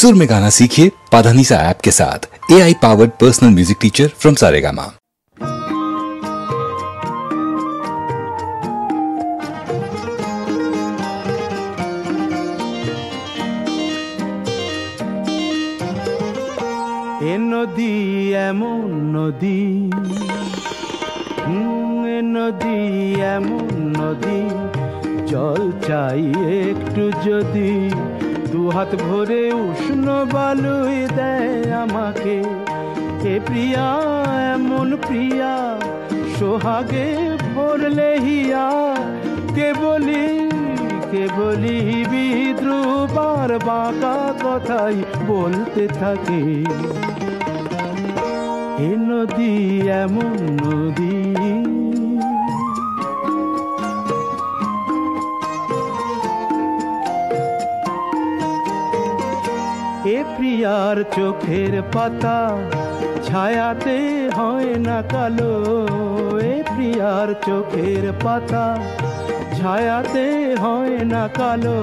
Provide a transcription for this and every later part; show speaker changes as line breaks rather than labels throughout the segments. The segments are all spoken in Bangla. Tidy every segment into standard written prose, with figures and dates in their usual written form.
सुर में गाना सीखिए पाधानीसा ऐप के साथ। AI powered personal music teacher from Saregama.
এ নদী এমন নদী, এ নদী এমন নদী, জল চাই একটু যদি, দুহাত ভরে উষ্ণ বালুই দেয় আমাকে। এ প্রিয়া এমন প্রিয়া, সোহাগে ভরলে হিয়া, কে বলি বিদ্রুপ আর বাঁকা কথাই বলতে থাকে। এ নদী এমন নদী, এ প্রিয়ার চোখের পাতা ছায়াতে হয় না কালো। এ প্রিয়ার চোখের পাতা ছায়াতে হয় না কালো।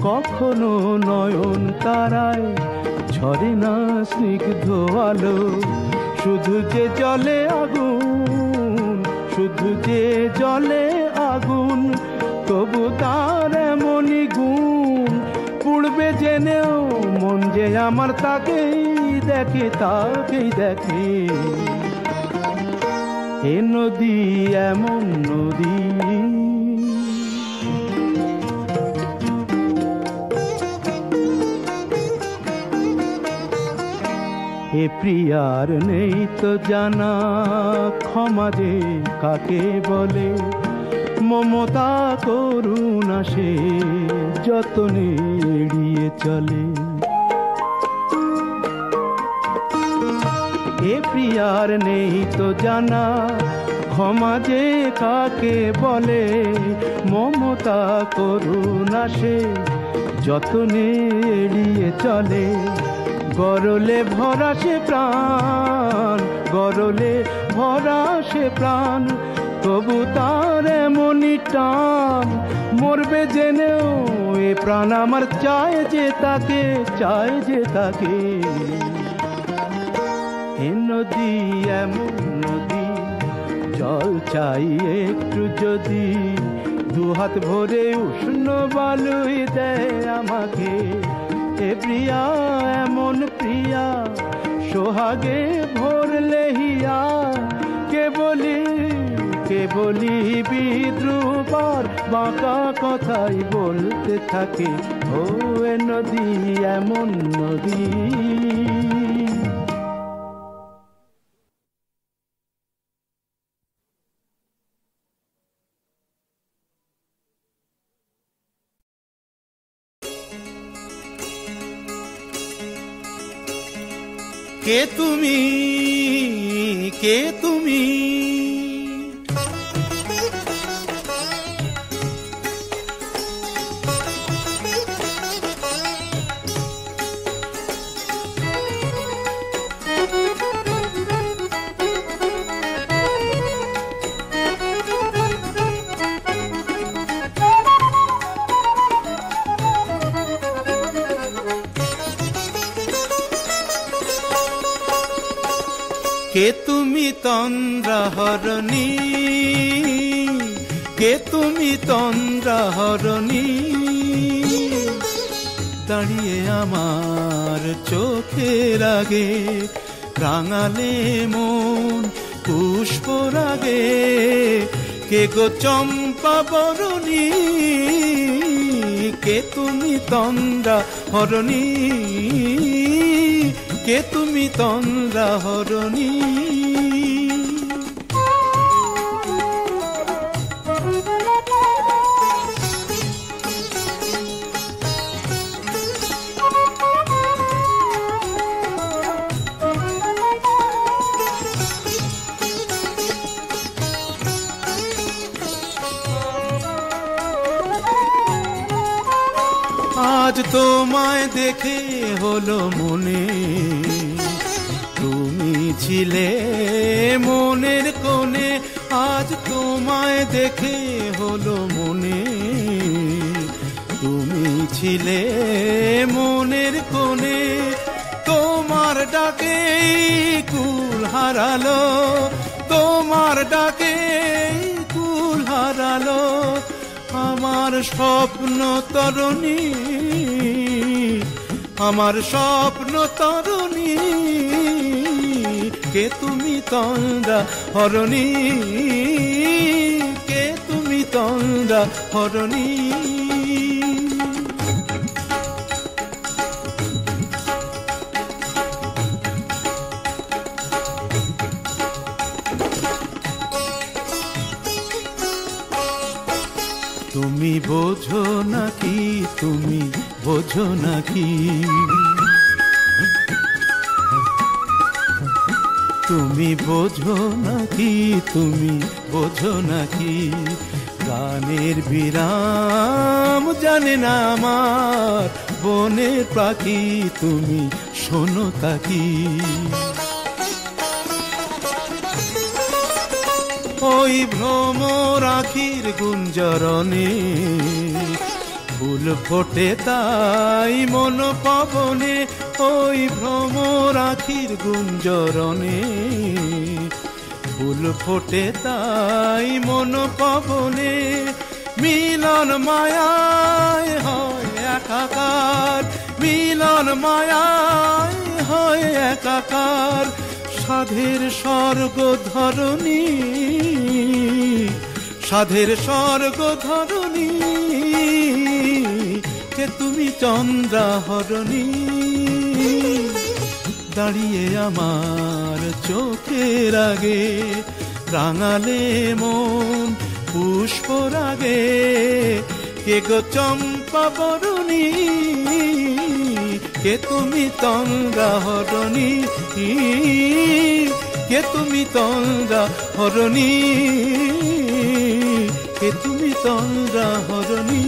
কখনো নয়ন তারায় ঝরে না স্নিগ্ধ আলো। শুধু যে জলে আগুন, শুধু যে জলে আগুন, তবু তার এমনই গুণ। পুড়বে জেনেও মন যে আমার তাকেই দেখে, তাকেই দেখে। এ নদী এমন নদী, এ প্রিয়ার নেই তো জানা ক্ষমা যে কাকে বলে। মমতা করুণা সে যতনে এড়িয়ে চলে। এ প্রিয়ার নেই তো জানা ক্ষমা যে কাকে বলে। মমতা করুণা সে যতনে এড়িয়ে চলে। গরলে ভরা সে প্রাণ, গরলে ভরা সে প্রাণ, তবু তার এমনই টান। মরবে জেনেও এ প্রাণ আমার চায় যে তাকে, চায় যে তাকে। এ নদী এমন নদী, জল চাই একটু যদি, দুহাত ভরে উষ্ণ বালুই দেয় আমাকে। এ প্রিয়া এমন প্রিয়া, সোহাগে ভরলে হিয়া, কে বলি বিদ্রুপ আর বাঁকা কথাই বলতে থাকে। ও এ নদী এমন নদী। কে তুমি, কে তুমি, কে তুমি তন্দ্রাহরণী, কে তুমি তন্দ্রাহরণী, দাঁড়িয়ে আমার চোখের আগে, রাঙালে মন পুষ্পরাগে। কে গো চম্পা বরণী, কে তুমি তন্দ্রাহরণী, কে তুমি তন্দ্রাহরণী। আজ তোমায় দেখে হলো মনে, তুমি ছিলে মনের কোণে। আজ তোমায় দেখে হলো মনে, তুমি ছিলে মনের কোণে, তোমার ডাকে কুল হারালো, তোমার ডাকে কুল হারালো আমার স্বপ্ন তরুণী, আমার স্বপ্ন তরুণী। কে তুমি তন্দ্রা হরণী, কে তুমি তন্দ্রা হরণী। তুমি বোঝো নাকি, তুমি বোঝো নাকি, তুমি বোঝো নাকি, তুমি বোঝো নাকি, গানের বিরাম জানে না আমার বনের পাখি, তুমি শোনো তাকি। ওই ভ্রমর আখির গুঞ্জরণে ফুল ফোটে তাই মন পবনে, ওই ভ্রমর আখির গুঞ্জরণে ফুল ফোটে তাই মন পবনে। মিলন মায়ায় হয় একাকার, মিলন মায়ায় হয় একাকার, সাধের স্বর্গ ধরণী, সাধের স্বর্গ ধরণী। কে তুমি চন্দ্রা হরণী, দাঁড়িয়ে আমার চোখের আগে রাঙালে মন পুষ্প রাগে। কে গো চম্পা বরণী, কে তুমি তন্দ্রা হরণী, কে তুমি তন্দ্রা হরণী, কে তুমি তন্দ্রা হরণী।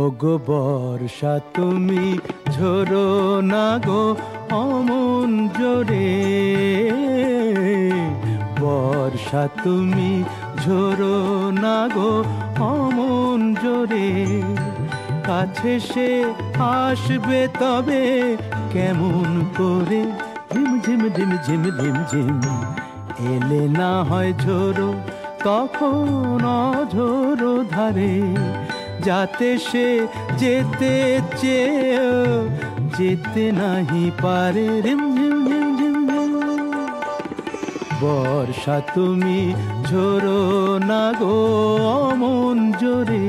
ওগো বর্ষা তুমি ঝরো না গো অমন জোরে, বর্ষা তুমি ঝরো না গো অমন জোরে, কাছে সে আসবে তবে কেমন করে, ঝিম ঝিম ঝিম ঝিম ঝিম ঝিম, এলে না হয় ঝোরো তখন অঝোরো ধারে, যাতে সে যেতে চেয়েও যেতে নাহি পারে। রিম ঝিম ঝিম ঝিম ঝিম, বর্ষা তুমি ঝরো না গো অমন জোরে।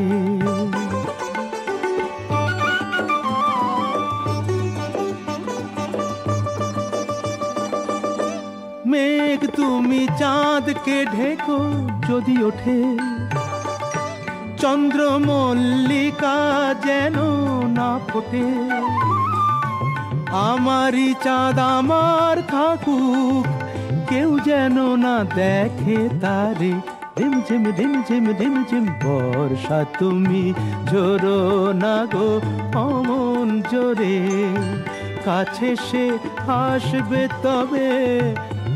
মেঘ তুমি চাঁদকে ঢেকো যদি ওঠে, চন্দ্র মল্লিকা যেন না ফোটে, আমারই চাঁদ আমার থাকুক কেউ যেন না দেখে তারে। ঝিম ঝিম ঝিম ঝিম ঝিম ঝিম, বর্ষা তুমি ঝরো না গো অমন জোরে, কাছে সে আসবে তবে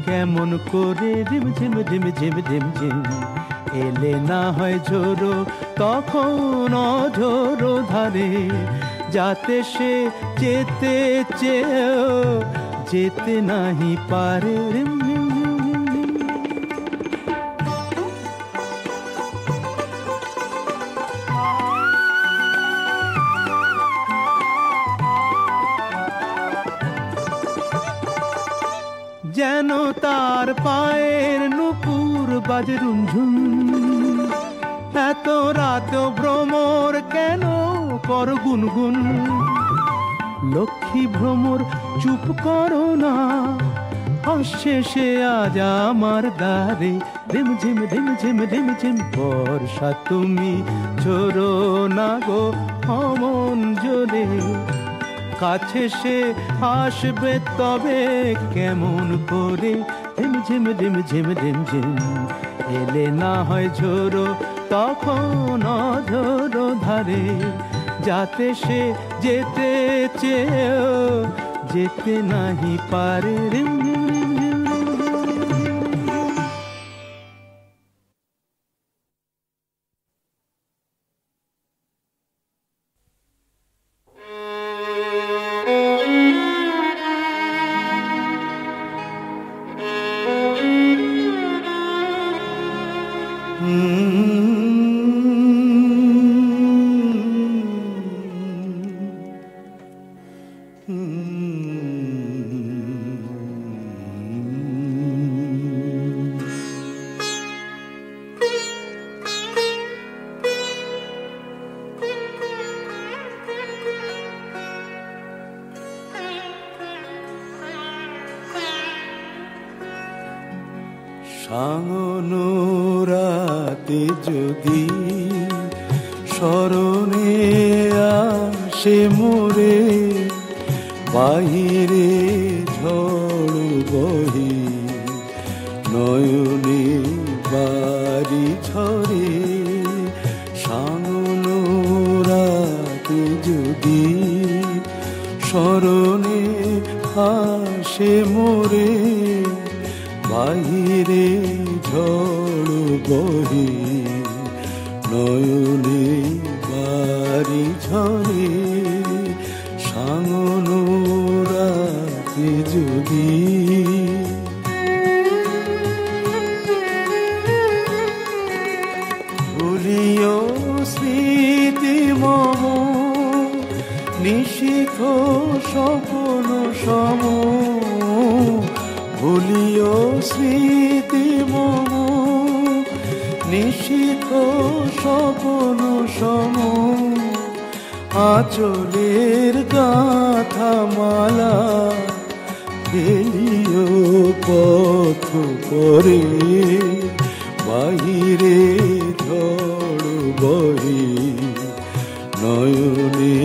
কেমন করে, ঝিম ঝিম ঝিম ঝিম ঝিম ঝিম, এলে না হয় ঝোরো তখন অঝোরো ধারে, যাতে সে যেতে চেয়েও যেতে নাহি পারে। যেন তার পায়ের নুপুর বাজে রুনঝুন, এত রাত ভ্রমর কেন কর গুনগুন, লক্ষ্মী ভ্রমর চুপ করো না, আসছে সে আজ আমার দ্বারে। রিম ঝিম রিম ঝিম রিম ঝিম, বর্ষা তুমি ঝরো না গো অমন জোরে, কাছে সে আসবে তবে কেমন করে, ঝিম ঝিম রিম ঝিম রিম ঝিম এলে না হয় ঝোড়ো তখন অঝোড়ো ধারে যাতে সে যেতে চেয়েও যেতে নাহি পারে রিম ঝিম রিম ঝিম সাঙ্গনো রাতে যদি স্মরণে আসে মোরে বাহিরে ঝড় বহি নয়নে বাড়ি ঝরে সাঙ্গনো রাতে যদি স্মরণে আসে মোরে বাহিরে ঝড় বহি নয়নে বাড়ি ঝরে সাঙ্গনো রাতে যদি ভুলিও স্মৃতি মম নিশিথ স্বপ্ন সম ভুলিও স্মৃতি মম নিশিথ স্বপ্ন সম আঁচলের গাথা মালা ফেলিও পথ পরে বাহিরে ঝড় বহি নয়নে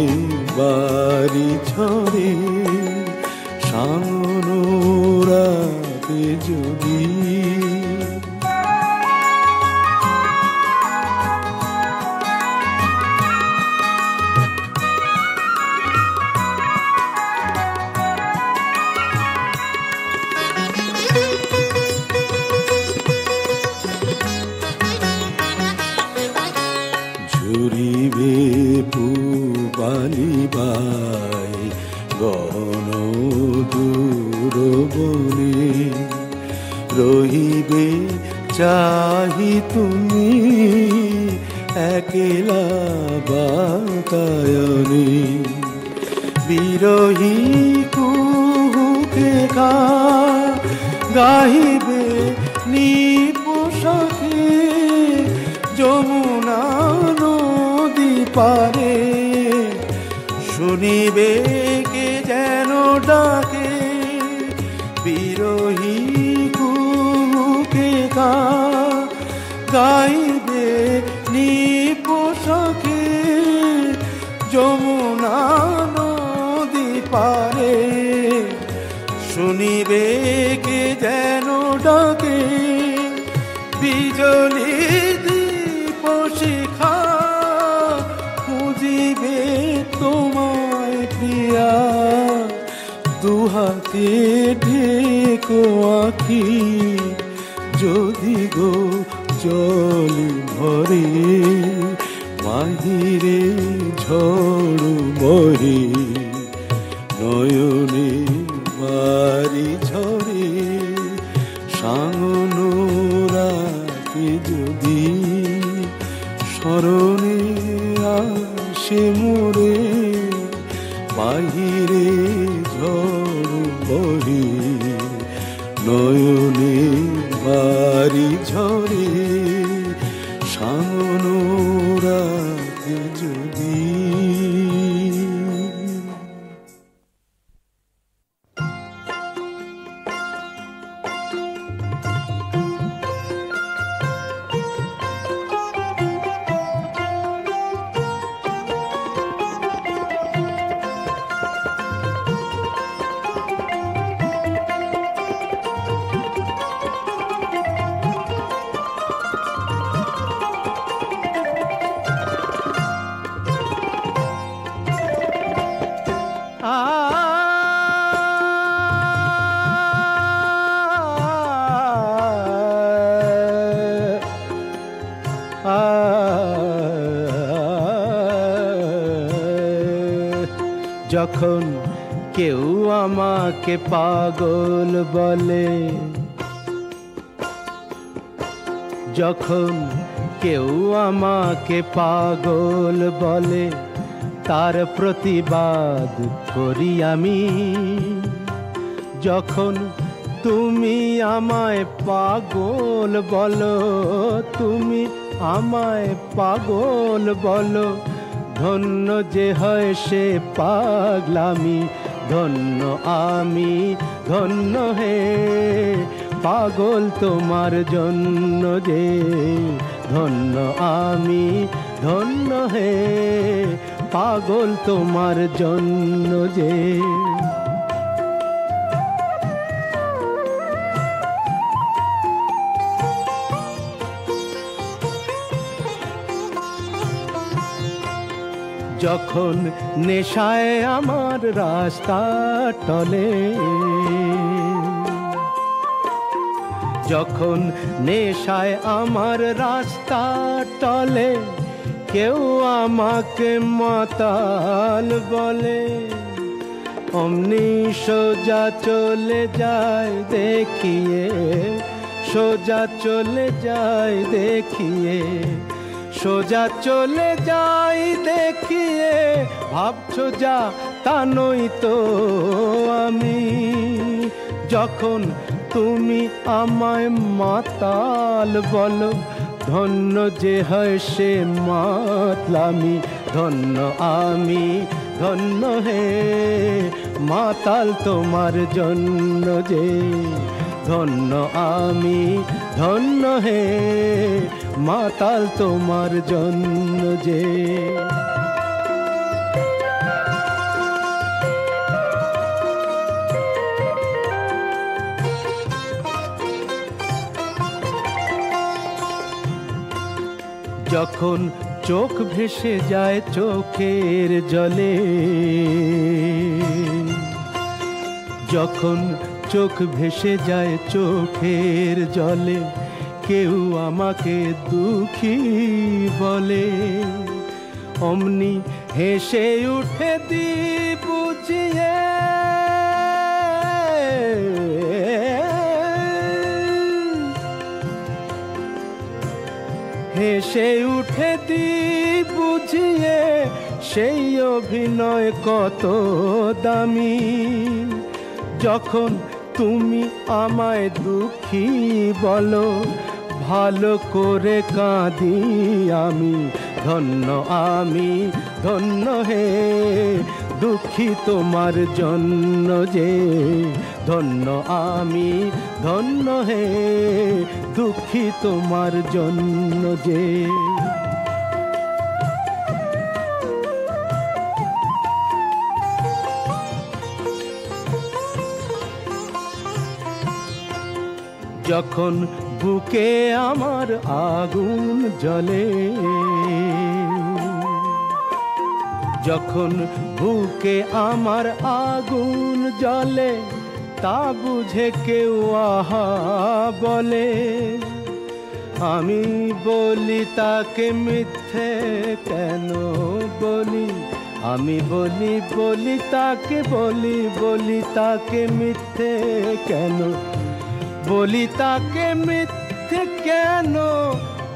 বাড়ি ঝরে সাঙ্গনো রাতে যদি ঝুরিবে পুবালিবাই গণ দূর বনে রহিবে চাহি তুমি একলা বাতায়নে বিরহী কুহুকে গাহিবে নিপোষাকে যমুনা নদী পারে শুনিবে কে যেন ডাকে বিরহী কুহুকে গাইবে নিপোষাকে যমুনা নদী পারে শুনিবে কে যেন ডাকে বিজলি দীপ শিখা খুঁজিবে তোমায় প্রিয়া দুহাতে ঢেকো আঁখি যদি গো জল ভরে বাহিরে ঝড় বহে নয়নে বাড়ি ঝরে সাঙ্গনো রাতে যদি স্মরণে আসে মোরে বাহিরে ঝড় বহে নয়নে বাড়ি ঝরে সাঙ্গনো রাতে যদি যখন কেউ আমাকে পাগল বলে, যখন কেউ আমাকে পাগল বলে, তার প্রতিবাদ করি আমি। যখন তুমি আমায় পাগল বলো, তুমি আমায় পাগল বলো, ধন্য যে হয় সে পাগলামি। ধন্য আমি, ধন্য হে পাগল তোমার জন্য যে। ধন্য আমি, ধন্য হে পাগল তোমার জন্য যে। যখন নেশায় আমার রাস্তা টলে, যখন নেশায় আমার রাস্তা টলে, কেউ আমাকে মাতাল বলে, অমনি সোজা চলে যায় দেখিয়ে, সোজা চলে যায় দেখিয়ে, সোজা চলে যাই দেখিয়ে। ভাবছো যা তা নই তো আমি। যখন তুমি আমায় মাতাল বলো, ধন্য যে হয় সে মাতলামি। ধন্য আমি, ধন্য হে মাতাল তোমার জন্য যে। ধন্য আমি, ধন্য হে মাতাল তোমার জন্য যে। যখন চোখ ভেসে যায় চোখের জলে, যখন চোখ ভেসে যায় চোখের জলে, কেউ আমাকে দুঃখী বলে, অমনি হেসে উঠে দি বুঝিয়ে। হেসে উঠে দি বুঝিয়ে, সেই অভিনয় কত দামি। যখন তুমি আমায় দুঃখী বলো, ভালো করে কাঁদি আমি। ধন্য আমি, ধন্য হে দুঃখী তোমার জন্য যে। ধন্য আমি, ধন্য হে দুঃখী তোমার জন্য যে। যখন বুকে আমার আগুন জ্বলে, যখন বুকে আমার আগুন জ্বলে, তা বুঝে কেউ আহা বলে, আমি বলি তাকে মিথ্যে কেন বলি। আমি বলি তাকে, বলি তাকে মিথ্যে কেন বলি, তাকে মিথ্যে কেন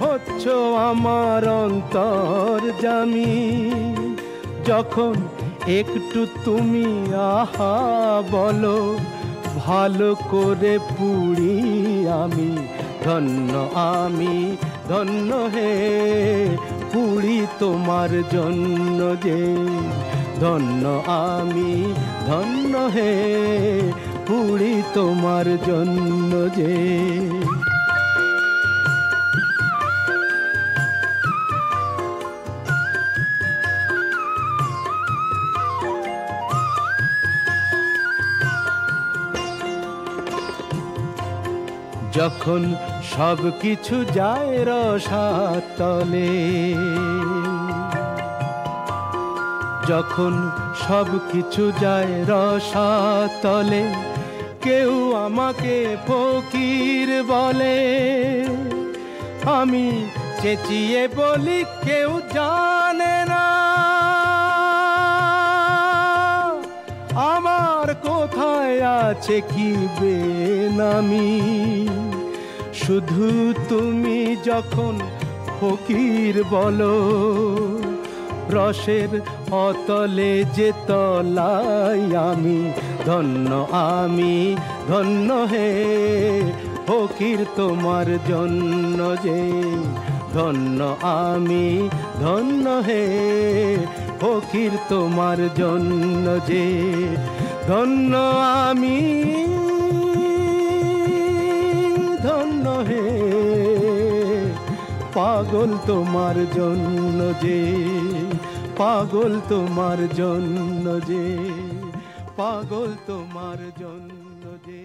হচ্ছ আমার অন্তর্যামী। যখন একটু তুমি আহা বলো, ভালো করে পুড়ি আমি। ধন্য আমি, ধন্য হে পুড়ি তোমার জন্য যে। ধন্য আমি, ধন্য হে পুড়ি তোমার জন্য যে। যখন সব কিছু যায় রসাতলে, যখন সব কিছু যায় রসাতলে, কেউ আমাকে ফকির বলে, আমি চেঁচিয়ে বলি কেউ জানে না। আছে কি বেনামি। শুধু তুমি যখন ফকির বলো, রসের অতলে যে তলাই আমি ধন্য, আমি ধন্য হে ফকির তোমার জন্য যে ধন্য, আমি ধন্য হে ফকির তোমার জন্য যে ধন্য, আমি ধন্য হে পাগল তোমার জন্য যে, পাগল তোমার জন্য যে, পাগল তোমার জন্য যে।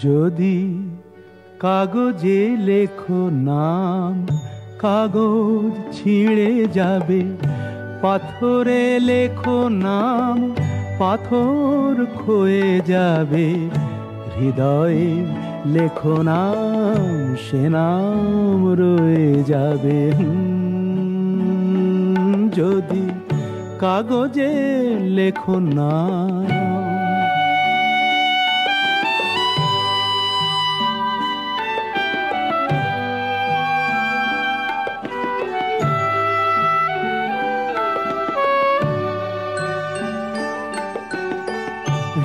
যদি কাগজে লেখো নাম, কাগজ ছিঁড়ে যাবে, পাথরে লেখো নাম, পাথর ক্ষয়ে যাবে, হৃদয়ে লেখো নাম, সে নাম রয়ে যাবে। যদি কাগজে লেখো নাম।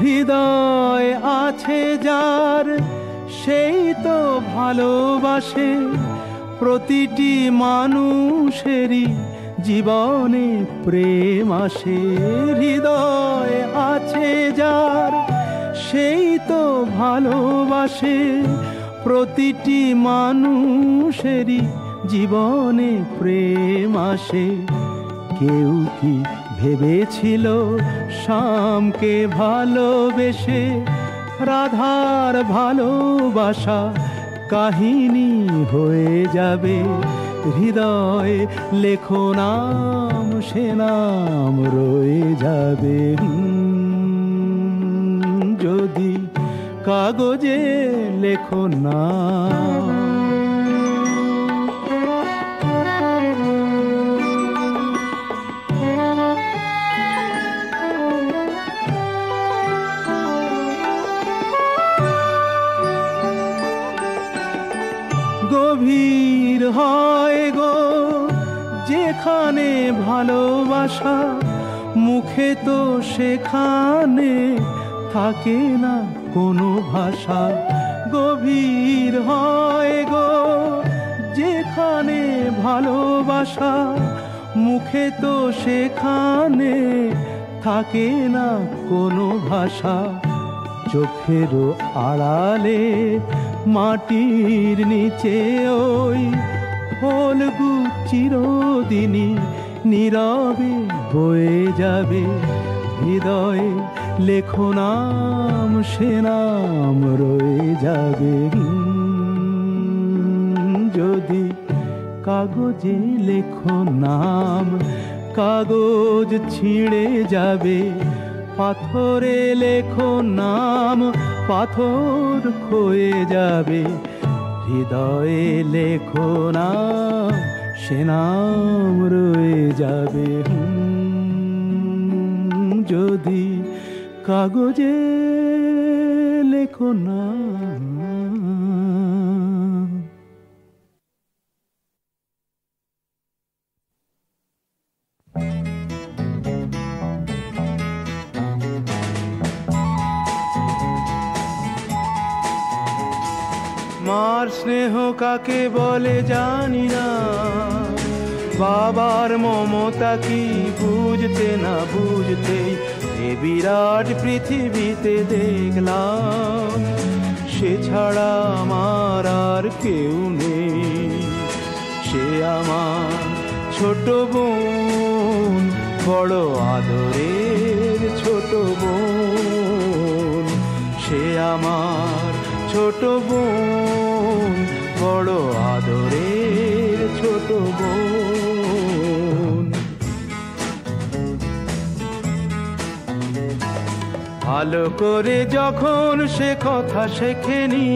হৃদয় আছে যার সেই তো ভালোবাসে, প্রতিটি মানুষেরই জীবনে প্রেম আসে। হৃদয় আছে যার সেই তো ভালোবাসে, প্রতিটি মানুষেরই জীবনে প্রেম আসে। কেউ কি ভেবেছিল শ্যামকে ভালোবেসে রাধার ভালোবাসা কাহিনী হয়ে যাবে? হৃদয়ে লেখো নাম, সে নাম রয়ে যাবে। যদি কাগজে লেখো নাম। গভীর হয় গো যেখানে ভালোবাসা, মুখে তো সেখানে থাকে না কোনো ভাষা। গভীর হয় গো যেখানে ভালোবাসা, মুখে তো সেখানে থাকে না কোনো ভাষা। চোখেরও আড়ালে মাটির নিচে ওই ফলগু চিরদিনই নীরবে বয়ে যাবে। হৃদয়ে লেখো নাম, সে নাম রয়ে যাবে। যদি কাগজে লেখো নাম, কাগজ ছিঁড়ে যাবে, পাথরে লেখো নাম, পাথর ক্ষয়ে যাবে। হৃদয়ে লেখো নাম, সে নাম রয়ে যাবে। যদি কাগজে লেখো নাম। মার স্নেহ কাকে বলে জানি না, বাবার মমতা কি বুঝতে না বুঝতে এ বিরাট পৃথিবীতে দেখলাম, সে ছাড়া আমার আর কেউ নেই। সে আমার ছোট বোন, বড় আদরের ছোট বোন। সে আমার ছোট বোন, বড় আদরের ছোট বোন। ভালো করে যখন সে কথা শেখেনি,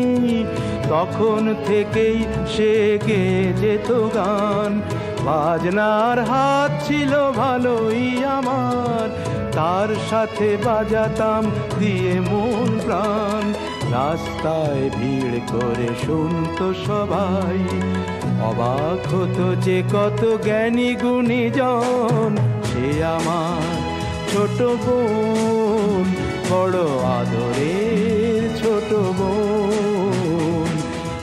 তখন থেকেই সে গেয়ে যেত গান। বাজনার হাত ছিল ভালোই আমার, তার সাথে বাজাতাম দিয়ে মন প্রাণ। রাস্তায় ভিড় করে শুনতো সবাই, অবাক হতো যে কত জ্ঞানী গুণী জন। সে আমার ছোট বোন, বড় আদরের ছোট বোন।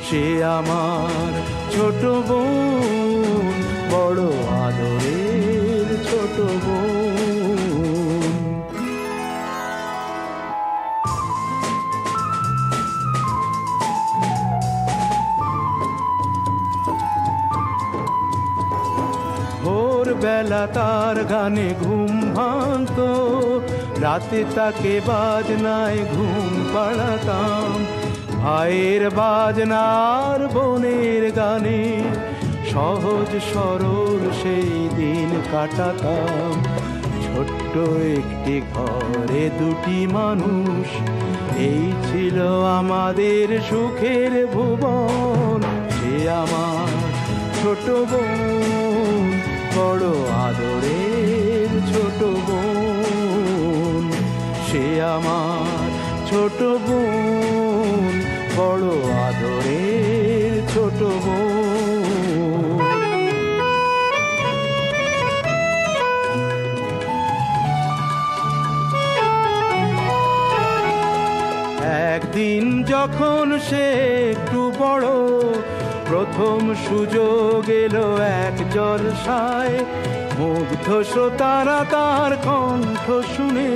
সে আমার ছোট বোন, বড় আদরের ছোট বোন। ভোরবেলা তার গানে ঘুম ভাঙতো, রাতে তাকে বাজনায় ঘুম পাড়াতাম। ভাইয়ের বাজনার বোনের গানে সহজ সরল সেই দিন কাটাতাম। ছোট্ট একটি ঘরে দুটি মানুষ, এই ছিল আমাদের সুখের ভুবন। সে আমার ছোট বোন, বড় আদরের ছোট বোন। সে আমার ছোট বোন, বড় আদরের ছোট বোন। একদিন যখন সে একটু বড়, প্রথম সুযোগ এলো এক জলসায়। মুগ্ধ শ্রোতারা তার কণ্ঠ শুনে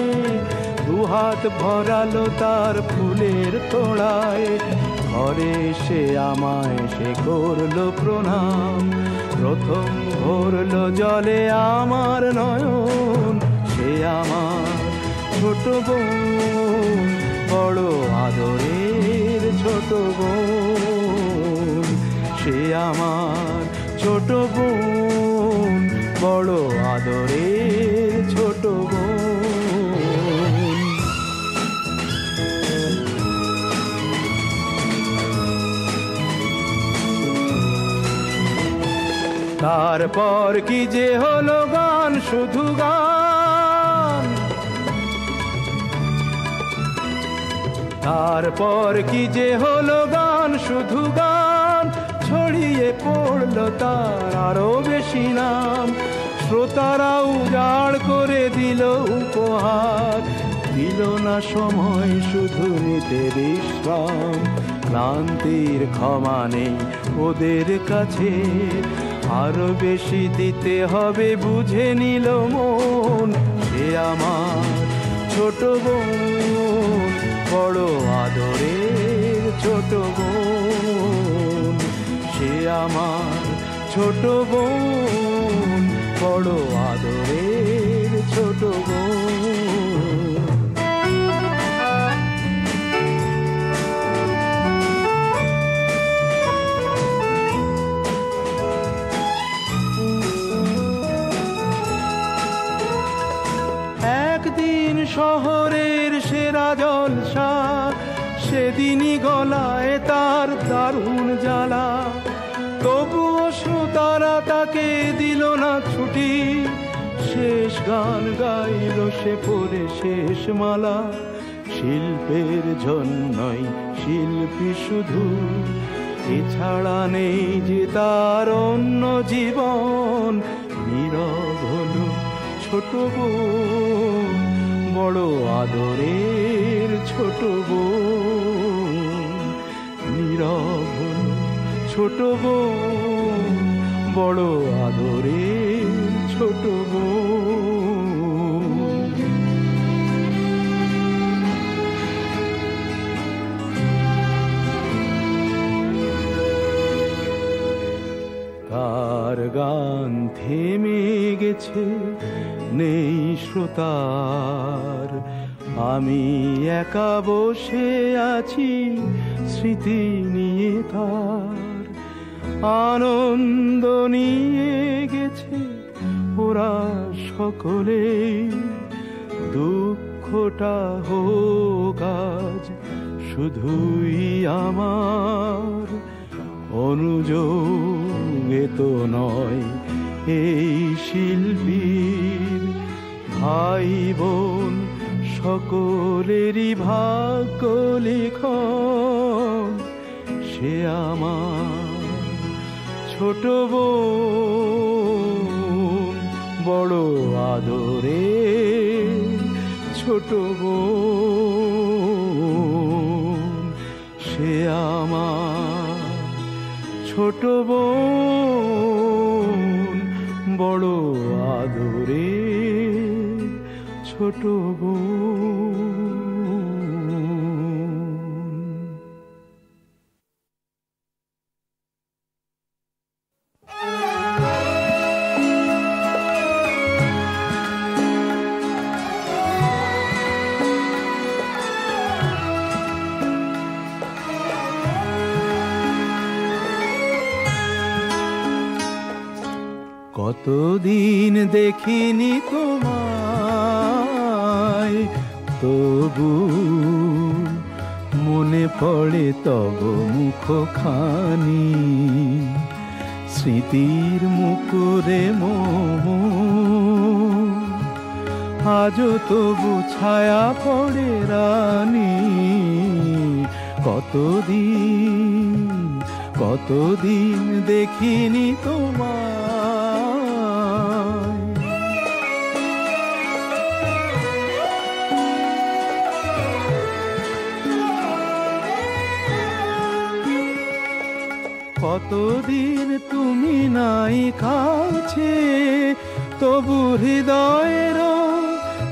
দুহাত ভরালো তার ফুলের তোড়ায়। ঘরে সে আমায় সে করলো প্রণাম, প্রথম ভরলো জলে আমার নয়ন। সে আমার ছোট বোন, বড় আদরের ছোট বোন। সে আমার ছোট বোন, বড় আদরের ছোট বোন। তারপর কি যে হলো গান, শুধু গান। তারপর কি যে হলো গান, শুধু গান। ছড়িয়ে পড়লো তার আরো বেশি নাম। শ্রোতারা উজাড় করে দিল উপহার, দিল না সময় শুধু নিতে বিশ্রাম। ক্লান্তির ক্ষমা নেই ওদের কাছে, আরো বেশি দিতে হবে বুঝে নিল মন। সে আমার ছোট বোন, বড় আদরের ছোট বোন। সে আমার ছোট বোন, বড় আদরের ছোট বোন। একদিন শহরের সেরা জলসা, সেদিনই গলায় তার দারুণ জ্বালা। তবুও শ্রোতারা তাকে দিল না ছুটি, শেষ গান গাইল সে পরে শেষ মালা। শিল্পের জন্যই শিল্পী শুধু, এছাড়া নেই যে তার অন্য জীবন। নীরব হলো ছোট বোন, বড় আদরের ছোট বোন। নীরব হলো ছোট বোন, বড় আদরের ছোট বোন। কার গান থেমে গেছে নেই শ্রোতার, আমি একা বসে আছি স্মৃতি নিয়ে তার। আনন্দ নিয়ে গেছে ওরা সকলে, দুঃখটা হোক আজ শুধুই আমার। অনুযোগে তো নয় এই শিল্পীর, ভাই বোন সকলেরই ভাগ্য লিখন। সে আমার ছোট বোন, বড় আদরে ছোট বোন। সে আমার ছোট বোন, বড় আদরে ছোট বোন। কতদিন দেখিনি তোমায়, তবু মনে পড়ে তব মুখখানি। স্মৃতির মুকুরে মোহ আজও তবু ছায়া পড়ে রানী। কতদিন কতদিন দেখিনি তোমায়। কতদিন তুমি নাই কাছে, তবু হৃদয়ের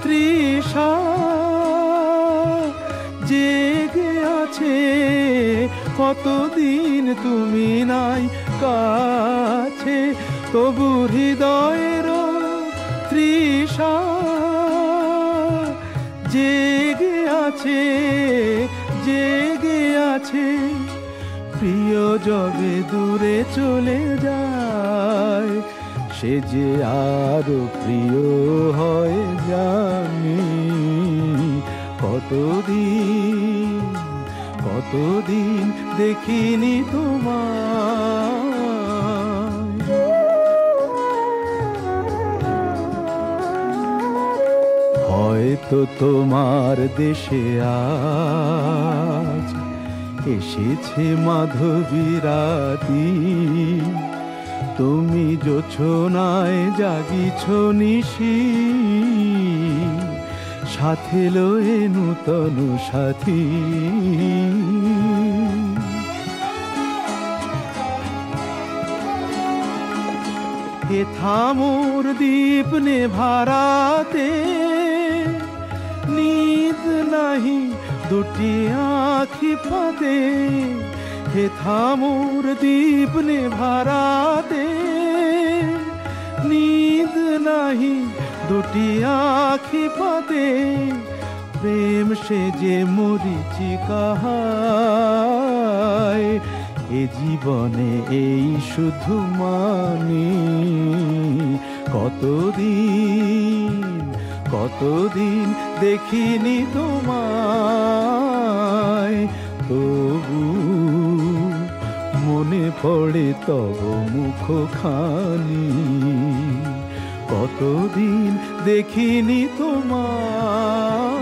তৃষা জেগে আছে। কতদিন তুমি নাই কাছে, তবু হৃদয়ের তৃষা জেগে আছে, জেগে আছে। প্রিয় যবে দূরে চলে যায়, সে যে আরো প্রিয় হয় জানি। কতদিন কতদিন দেখিনি তোমায়। হয়তো তোমার দেশে আজ এসেছে মাধবী রাতি। তুমি জোছনায় জাগিছ নিশি, সাথে লয়ে নূতন সাথী। হে থামোর দীপ নেভারাতে, নিদ নাহি দুটি আঁখি পাতে। হে থামোর দীপ নেভারাতে, নিদ নাহি দুটি আঁখি পাতে। প্রেম সে যে মরিচিকা হায়, এ জীবনে এই শুধু মানি। কতদিন কতদিন দেখিনি তোমায়, তবু মনে পড়ে তব মুখখানি। কতদিন দেখিনি তোমায়।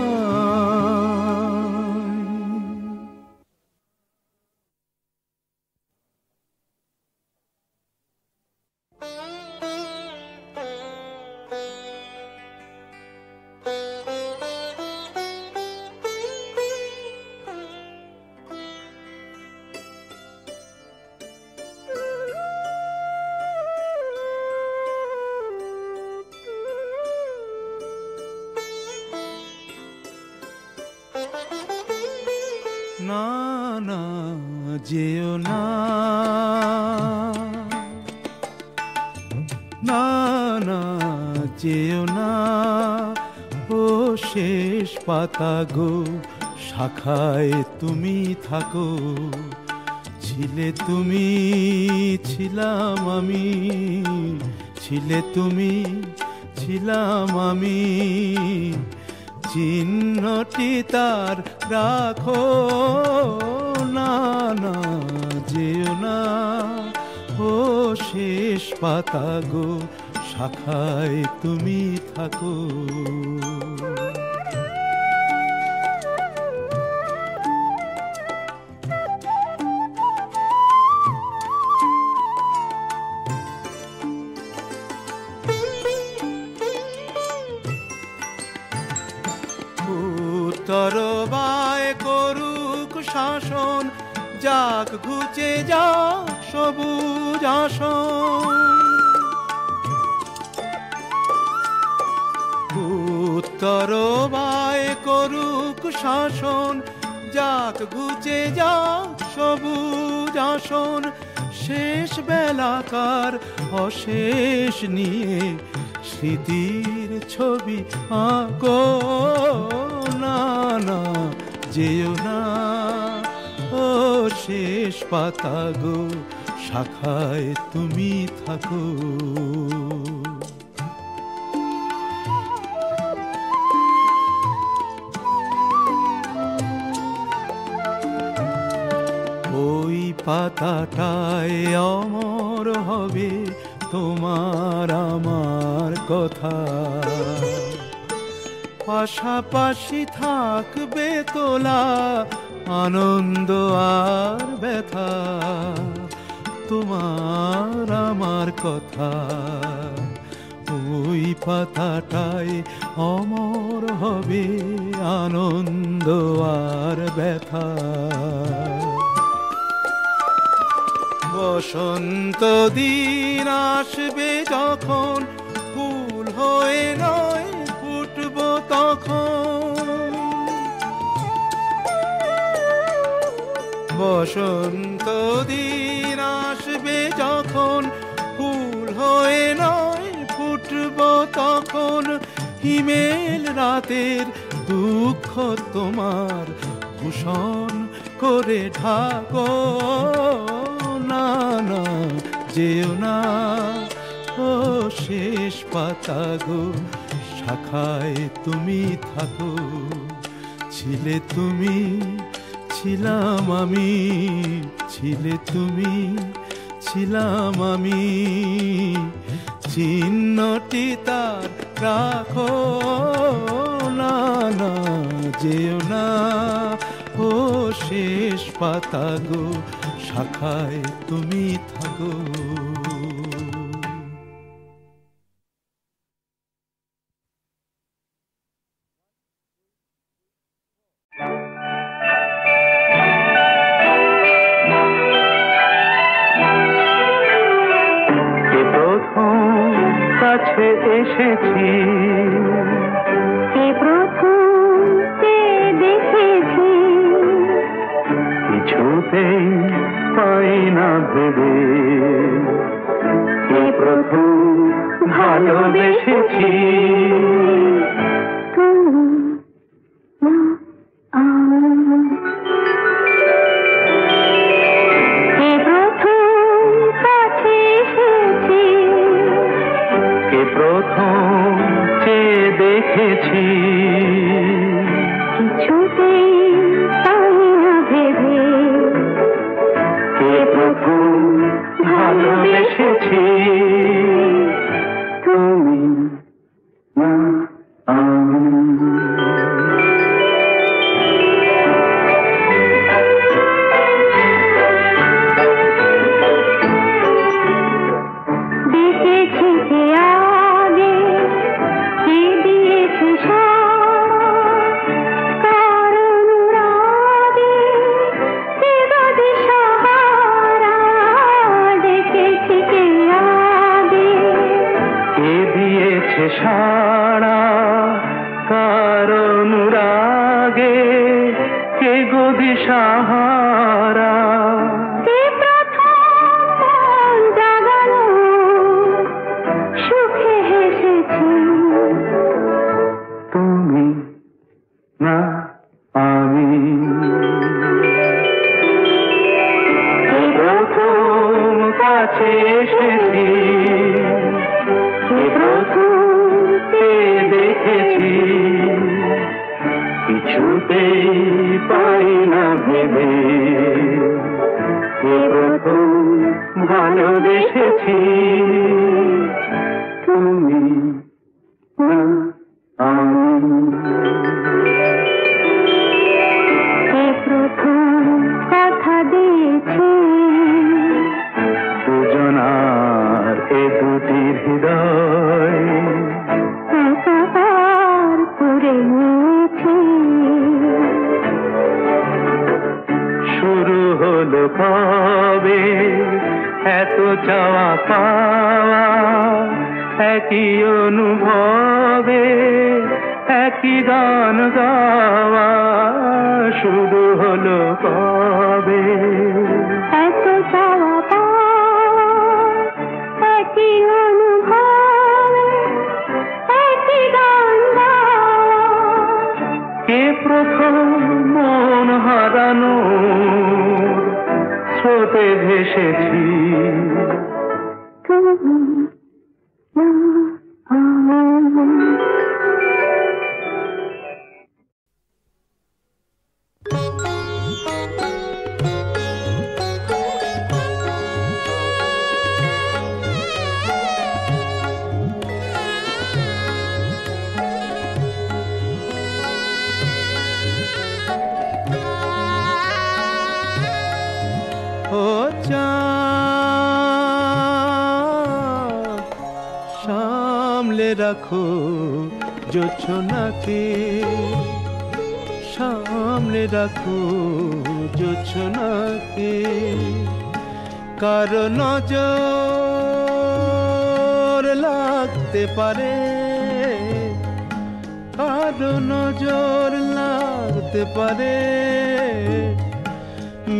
না না যেও না, না না যেও না। ও শেষ পাতা গো, শাখায় তুমি থাকো। ছিলে তুমি, ছিলাম আমি, ছিলে তুমি, ছিলাম আমি, চিহ্নটি তার রাখো না, না যেও না, ও শেষ পাতা গো, শাখায় তুমি থাকো। উত্তর বায় করুক শাসন, যাক ঘুচে যা সবুজ আসন। উত্তর বায় করুক শাসন, যাক ঘুচে যা সবুজ আসন। শেষ বেলাকার অশেষ নিয়ে স্মৃতির ছবি আঁকো না, না যেও না, ও শেষ পাতা গো, শাখায় তুমি থাকো। ওই পাতাটায় অমর হবে তোমার আমার কথা, পাশাপাশি থাকবে তোলা আনন্দ আর ব্যথা, তোমার আমার কথা। ওই পাতাটায় অমর হবে আনন্দ আর ব্যথা। বসন্ত দিন আসবে যখন, ফুল হয়ে নয় ফুটবো তখন। বসন্ত দিন আসবে যখন, ফুল হয়ে নয় ফুটবো তখন। হিমেল রাতের দুঃখ তোমার ভূষণ করে ঢাকো না, না যেও না, ও শেষ পাতা গো, শাখায় তুমি থাকো। ছিলে তুমি, ছিলাম আমি, ছিলে তুমি, ছিলাম আমি, চিহ্নটি তার রাখো না, না যেও না, ও শেষ পাতা গো, শাখায় তুমি থাকো।
কাছে এসেছি, প্রথম দেখেছি, কিছুতেই পাই না ভেবে, প্রথম ভালোবেসেছি। প্রথম চেয়ে দেখেছি, কিছুতেই পাই না ভেবে, কে প্রথম ভালোবেসেছি, তুমি না আমি। সারা কারণ রাগে কে গো দিশাহারা, জাগানো সুখে হেসেছি, তুমি না আমি। এত চাওয়া পাওয়া একই অনুভবে একই গান গাওয়া শুরু হলো কবে
এত চাওয়া পাওয়া একই অনুভবে একই গান গাওয়া
কে প্রথম মন হারানো স্রোতে ভেসেছি
তুমি
সামলে রাখো জোছনাকে সামলে রাখো জোছনাকে কারো নজর লাগতে পারে কারো নজর লাগতে পারে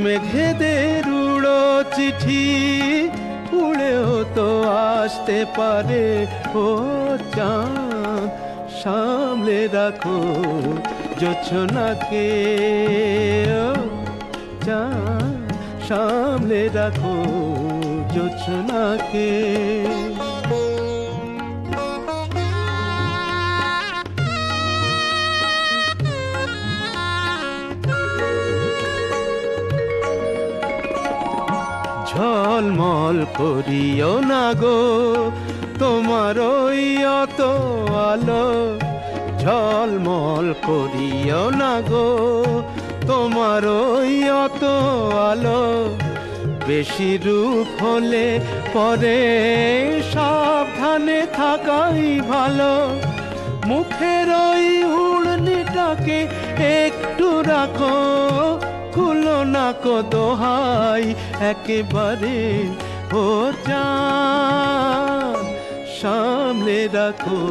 মেঘেদের উড়ো চিঠি উড়েও তো আসতে পারে ও চাঁদ সামলে রাখো জোছনাকে ও চাঁদ সামলে রাখো জোছনাকে ঝলমল করিও না গো তোমার ওই অত আলো ঝলমল করিও না গো তোমার ওই অত আলো বেশি রূপ হলে পরে সাবধানে থাকাই ভালো মুখের ওই উড়নিটাকে একটু রাখো খুলো না কো দোহাই একেবারে ও চাঁদ সামলে রাখো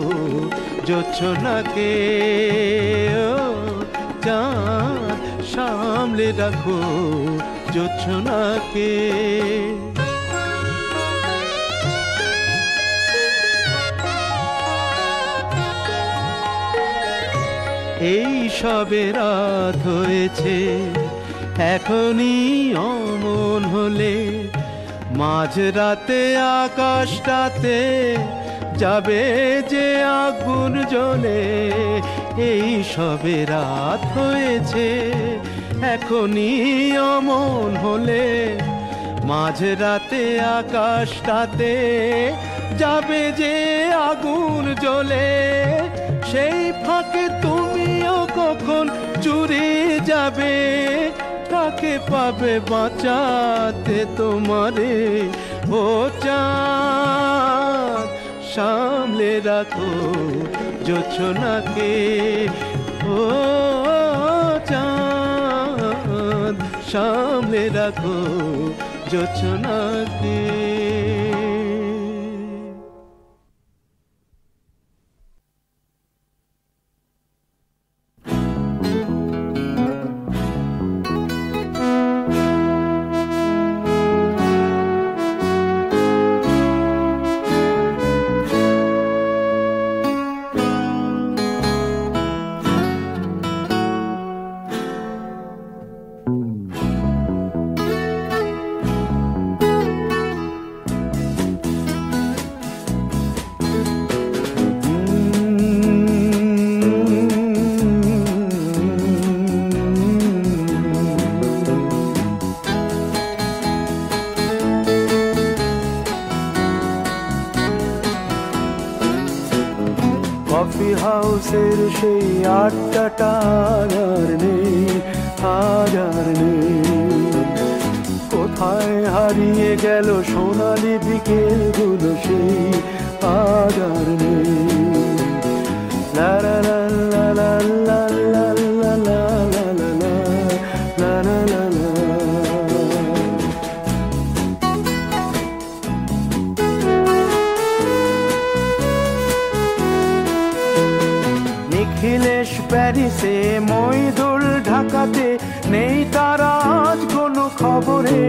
জোছনাকে ও চাঁদ সামলে রাখো জোছনাকে এই সবে রাত হয়েছে এখনই অমন হলে মাঝরাতে আকাশটাতে যাবে যে আগুন জ্বলে এই সবে রাত হয়েছে এখনই অমন হলে মাঝরাতে আকাশটাতে যাবে যে আগুন জ্বলে সেই ফাঁকে তুমিও কখন চুরি যাবে কাকে পাবে বাঁচাতে তোমারে ও চাঁদ সামলে রাখো জোছনাকে ও চাঁদ সামলে রাখো জোছনাকে কফি হাউসের সেই আড্ডাটা আর নেই আজ আর নেই কোথায় হারিয়ে গেল সোনালি বিকেলগুলো সেই আজ আর নেই লা লা লা লা লা লা লা লা লা লা লা লা লা অখিলেশ প্যারিসে, মইদুল ঢাকাতে, নেই তারা আজ কোনো খবরে।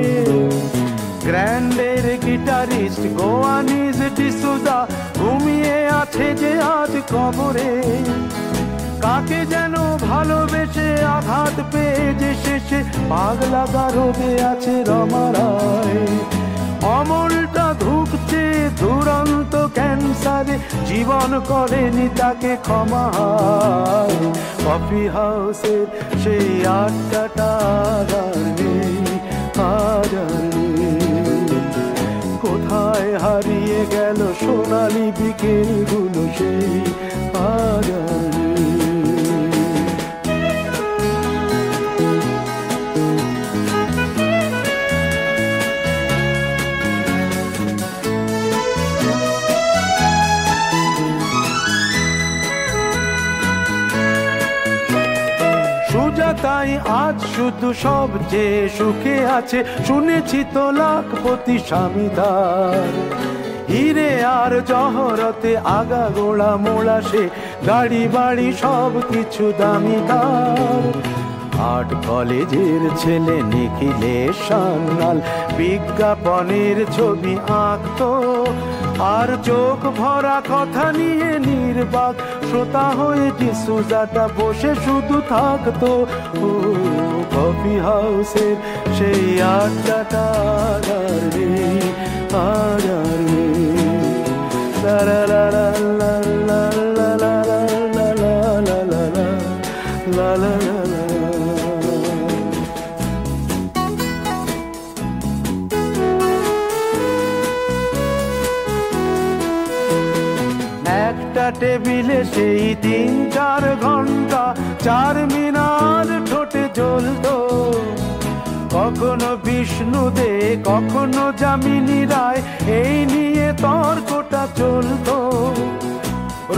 গ্র্যান্ডের গিটারিস্ট গোয়ানিজ ডিসুজা ঘুমিয়ে আছে যে আজ কবরে। কাকে যেন ভালোবেসে আঘাত পেয়ে যে শেষে পাগলা গারদে আছে রমা রায়। অমলটা ধুকছে দুরন্ত ক্যান্সারে, জীবন করেনি তাকে ক্ষমা। কফি হাউসের সেই আড্ডাটা আর নেই, আজ আর নেই। কোথায় হারিয়ে গেল সোনালি বিকেলগুলো সেই, আজ আর নেই। তাই আজ শুধু সবচেয়ে সুখে আছে, শুনেছি তো লাখপতি স্বামীদার। হিরে আর জহরতে আগা গোড়া মোড়া সে, গাড়ি বাড়ি সব কিছু দামি তার। আর্ট কলেজের ছেলে নিখিলেশ সান্যাল বিজ্ঞাপনের ছবি আঁকতো, আর চোখ ভরা কথা নিয়ে নির্বাক শ্রোতা হয়ে ডিসুজাটা বসে শুধু থাকতো। ও কফি হাউসের সেই আড্ডাটা আর নেই, আর নেই। লা লা লা লা লা লা লা লা লা লা লা লা লা লা। একটা টেবিলে সেই 3-4 ঘন্টা চার মিনার ঠোঁটে জ্বলতো। কখনো বিষ্ণু দে, কখনো যামিনী রায়, এই নিয়ে তর্কটা চলতো।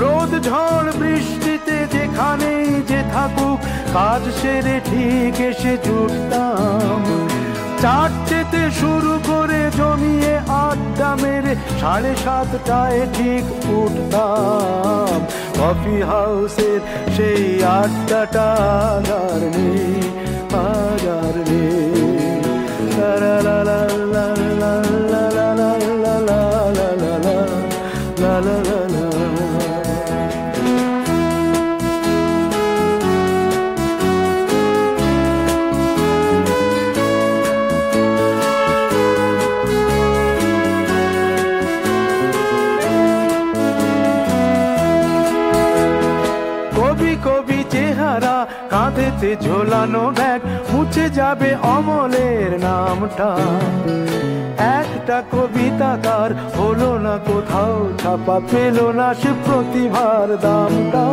রোদ ঝড় বৃষ্টিতে যেখানেই যে থাকুক, কাজ সেরে ঠিক এসে জুটতাম। চারটেতে শুরু করে জমিয়ে আড্ডা মেরে 7:30টায় ঠিক উঠতাম। কফি হাউসের সেই আড্ডাটা আর নেই, আর নেই। লা লা লা লা লা লা লা লা লা লা লা লা লা লা লা। কবি চেহারা, কাঁধেতে ঝোলানো ব্যাগ, মুছে যাবে অমলের নামটা। একটা কবিতা তার হলো না কোথাও ছাপা, পেল না সে প্রতিভার দামটা।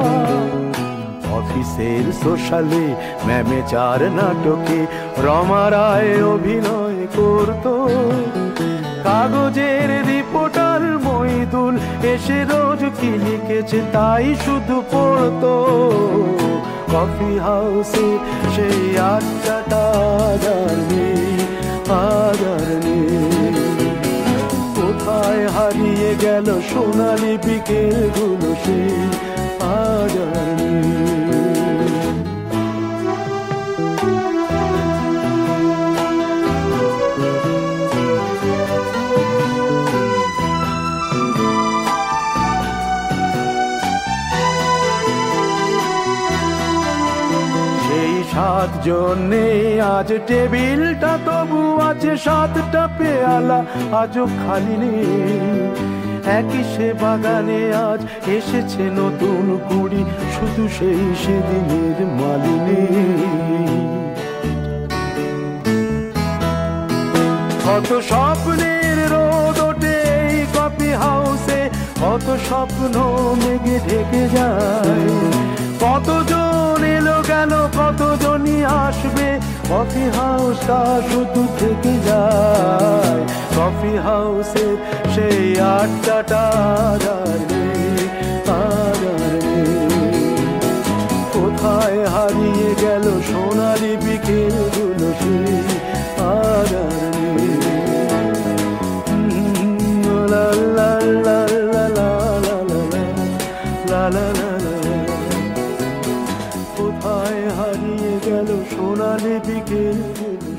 অফিসের সোশ্যালে ম্যামে 4 নাটকে রমা রায় অভিনয় করতো। কাগজের রিপোর্টার মইদুল এসে রোজ কি লিখেছে তাই শুধু পড়তো। কফি হাউসে সেই আড্ডাটা আর নেই, আর নেই। কোথায় হারিয়ে গেল সোনালি বিকেলগুলো সেই, আর নেই। সাত জনে আজ টেবিলটা, তবু আছে 7টা পেয়ালা আজও খালি নেই। একই সে বাগানে আজ এসেছে নতুন কুড়ি, শুধু সেই সেদিনের মালিনী। কত স্বপ্নের রোদ ওঠে এই কফি হাউসে, কত স্বপ্ন মেঘে ঢেকে যায়। কতজন এলো গেল, কতজনই আসবে, কফি হাউসটা শুধু থেকে যায়। কফি হাউসের সেই আড্ডাটা আর নেই, আর নেই। কোথায় হারিয়ে গেল সোনালি বিকেলগুলো সেই, আর নেই। লা লা লা লা লা লা লা লা লা লা। বিকেল